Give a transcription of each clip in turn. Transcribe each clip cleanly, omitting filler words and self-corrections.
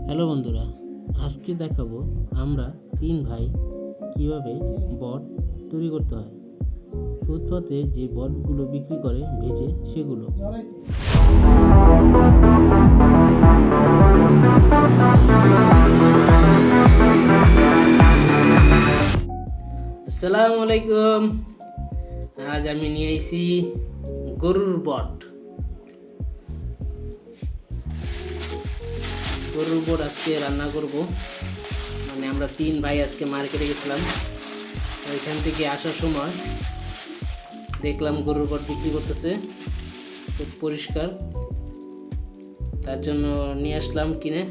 Hello বন্ধুরা, আজকে দেখাবো আমরা তিন ভাই কিভাবে বট তৈরি করতে হয়। ফুটপাতে যে বটগুলো বিক্রি করে ভেজে সেগুলো। আসসালামু আলাইকুম। আজ আমি নিয়ে আইছি গরুর বট। গরুর বট আজকে রান্না করব। মানে আমরা তিন ভাই আজকে মার্কেটে গেছিলাম, ওইখান থেকে আসার সময় দেখলাম গরুর বট বিক্রি করতেছে, খুব পরিষ্কার। তার জন্য নিয়ে আসলাম কিনে।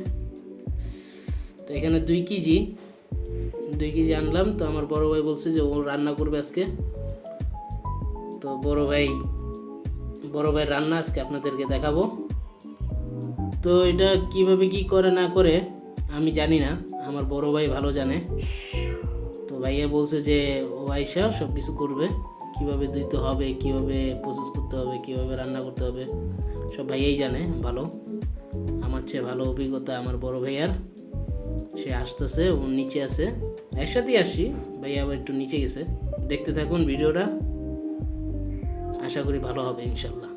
তো এখানে 2 কেজি আনলাম। তো আমার বড় ভাই বলছে যে ও রান্না করবে আজকে। তো বড় ভাই রান্না আজকে আপনাদেরকে দেখাবো। তো এটা কিভাবে কি করে না করে আমি জানি না, আমার বড় ভাই ভালো জানে। তো ভাইয়া বলছে যে ও আইসা সব কিছু করবে, কিভাবে দিতে হবে, কিভাবে প্রসেস করতে হবে, কিভাবে রান্না করতে হবে, সব ভাইয়াই জানে ভালো। আমার চেয়ে ভালো অভিজ্ঞতা আমার বড় ভাইয়ার। সে আসতেছে, ও নিচে আছে, একসাথেই আসি। ভাইয়া আবার একটু নিচে গেছে। দেখতে থাকুন ভিডিওটা, আশা করি ভালো হবে ইনশাল্লাহ।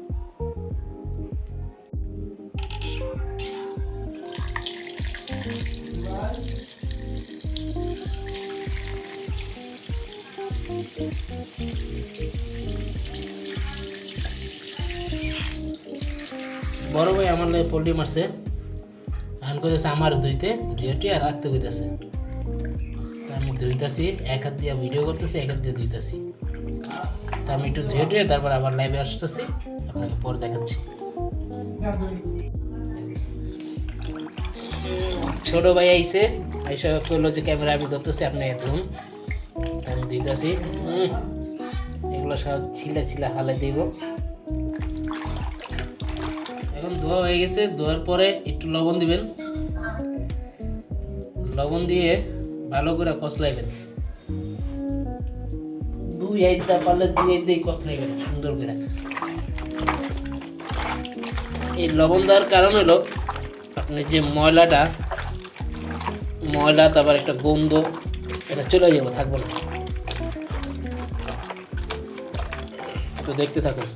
বড় ভাই আমার লাগে পোল্ট্রি মারছে, এখন কইতেছে আমার ধুইতে আর রাখতে কইতেছে। তো আমি ধুইতেছি, এক হাত দিয়ে ভিডিও করতেছি, এক হাত দিয়ে ধুইতেছি। তো আমি একটু ধুয়ে তারপর আবার লাইভে আসতেছি, আপনাকে পরে দেখাচ্ছি। ছোট ভাই আইসা কইলো যে ক্যামেরা আমি ধরতেছি, আপনি ধরুন। আমি ধুইতেছি, এগুলো সব ছিলা হালে দিব। এখন ধোয়া হয়ে গেছে। ধোয়ার পরে একটু লবণ দিবেন, লবণ দিয়ে ভালো করে কষলাইবেন। 2 আইদা পারলে 2 আইদাই কষলাইবেন সুন্দর করে। এই লবণ দেওয়ার কারণ হলো আপনার যে ময়লা, তারপর একটা গন্ধ, এটা চলে যাবো, থাকবো না। তো দেখতে থাকুন।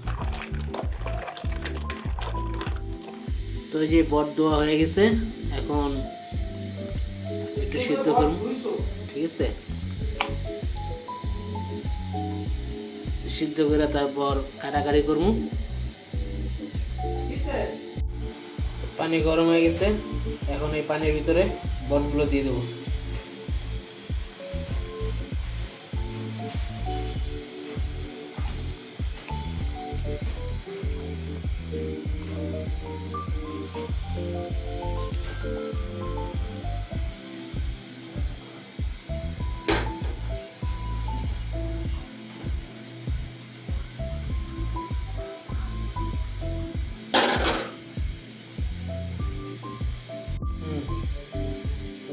তো এই যে বট দেওয়া হয়ে গেছে, এখন একটু সিদ্ধ করুন, ঠিক আছে? সিদ্ধ করে তারপর কাটাকাটি করবো। পানি গরম হয়ে গেছে, এখন এই পানির ভিতরে বটগুলো দিয়ে দেবো।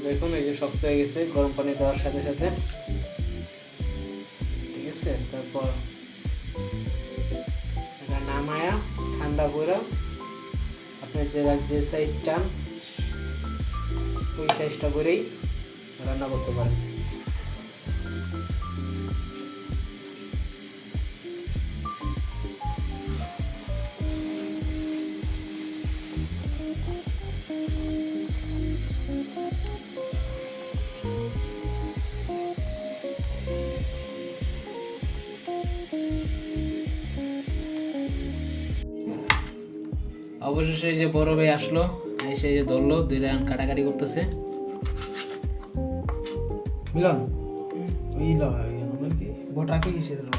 দেখুন এই যে শক্ত হয়ে গেছে গরম পানি দেওয়ার সাথে সাথে, ঠিক আছে? তারপর এটা নামায়া ঠান্ডা করে আপনি যে সাইজ চান ওই সাইজটা করেই রান্না করতে পারেন। অবশেষে যে বড় ভাই আসলো, এসে যে ধরলো, 2 রাউন্ড কাটাকাটি করতেছে। মিলন ওই কি বটাকে কিসে দিল?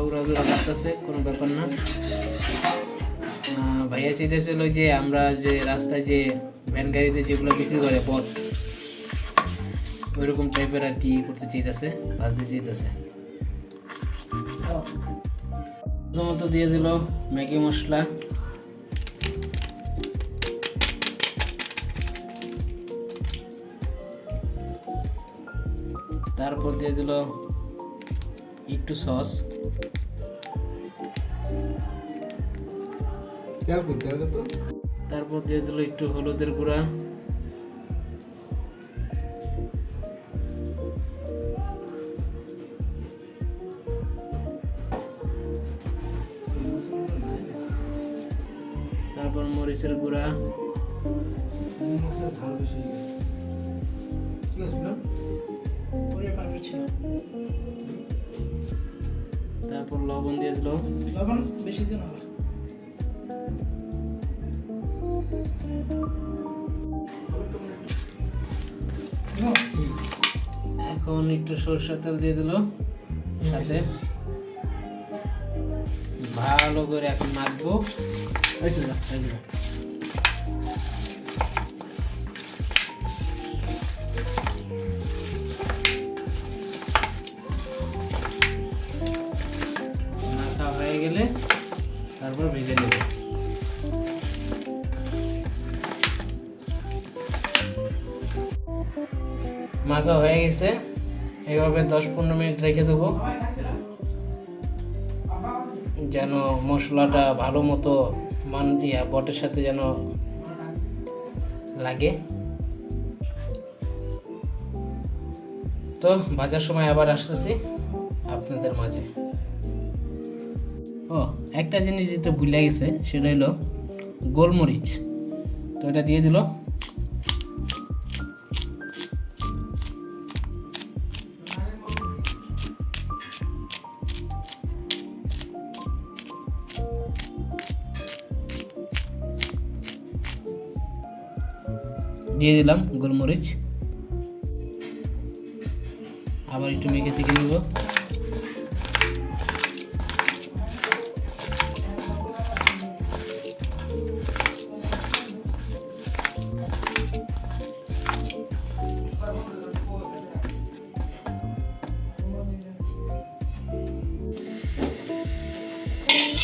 ওরা কাটতেছে, কোনো ব্যাপার না। ভাইয়া চাইতেছিল যে আমরা যে রাস্তায় যে ভ্যান গাড়িতে যেগুলো বিক্রি করে পথ, ওইরকম টাইপের আর কি করতে চাইতেছে, ভাজতে চাইতেছে। প্রথমত দিয়ে দিল ম্যাগি মশলা, তারপর দিয়ে দিল একটু সস, তেল কই তেল কত? তারপর দিয়ে দিল একটু হলুদের গুঁড়া, তারপর মরিচের গুঁড়া, মশলা ঝাল বেশি হয়ে গেছে। ঠিক আছে মিলন? তারপর লবণ দিয়ে দিল। লবণ বেশি দিন হবে। এখন একটু সরষের তেল দিয়ে দিল সাথে, ভালো করে এখন মাখবো। এই যা এই যা। মাখা হয়ে গেলে তারপর ভেজে নেব। মাখা হয়ে গেছে, এভাবে 10-15 মিনিট রেখে দেবো যেন মশলাটা ভালো মতো বটের সাথে যেন লাগে। তো ভাজার সময় আবার আসতেছি আপনাদের মাঝে। ও একটা জিনিস দিতে ভুলে গেছে, সেটা হলো গোলমরিচ। তো এটা দিয়ে দিল। দিয়ে দিলাম গোলমরিচ, আবার একটু মেখে চেখে নিব।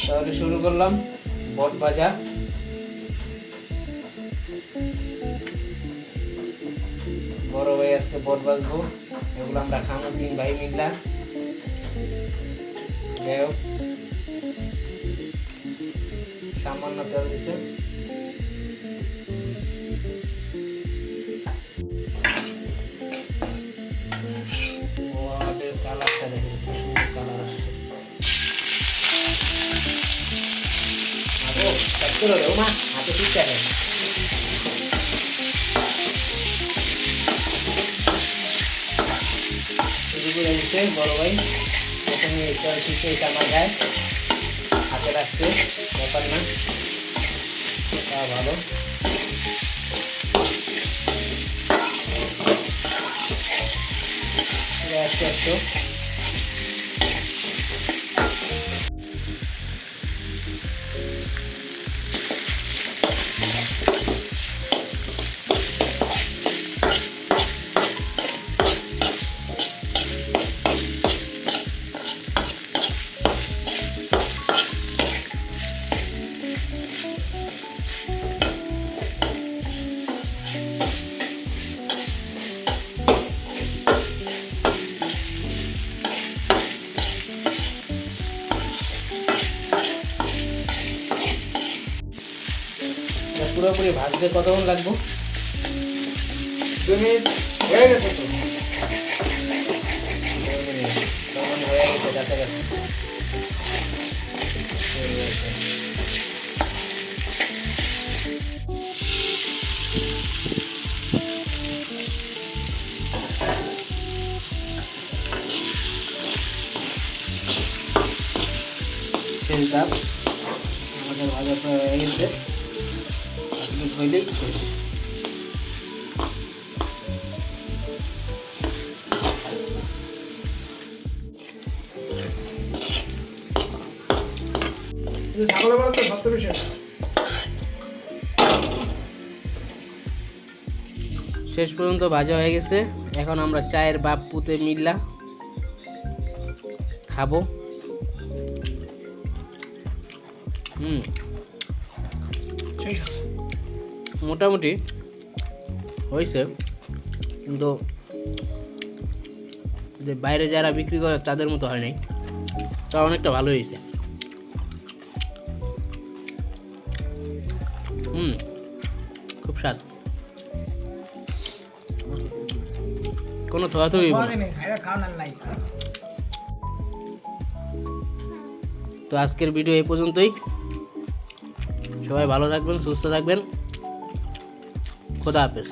তাহলে শুরু করলাম বট ভাজা। বড় ভাই আজকে বট ভাজবো, এগুলো আমরা খামো 3 ভাই মিললা। যাই হোক, সামান্য তেল দিছে। বটের কালারটা দেখেন, কি সুন্দর কালার আসছে। হাতে ঠিক আছে। বড় ভাই প্রথমে এটা আমার গায়ে হাতে রাখছে, ব্যাপার না, তা ভালো। একটু একটু পুরোপুরি ভাজতে কতক্ষণ লাগবো? 2 মিনিট হয়ে গেছে তো। 2 মিনিট তখন হয়ে গেছে, কাছাকাছি। আমাদের ভাজা প্রায় হয়ে গেছে, আপনি ধুইলেই শেষ। ছাগলের বড় তো সব বেশি। শেষ পর্যন্ত ভাজা হয়ে গেছে, এখন আমরা চায়ের বাপ পুঁতে মিললা খাবো। মোটামুটি হয়েছে, কিন্তু যে বাইরে যারা বিক্রি করে তাদের মতো হয় নাই, তা অনেকটা ভালো হয়েছে। স্বাদ কোনো থোয়া তো তো আজকের ভিডিও এই পর্যন্তই। সবাই ভালো থাকবেন, সুস্থ থাকবেন। খোদা হাফেজ।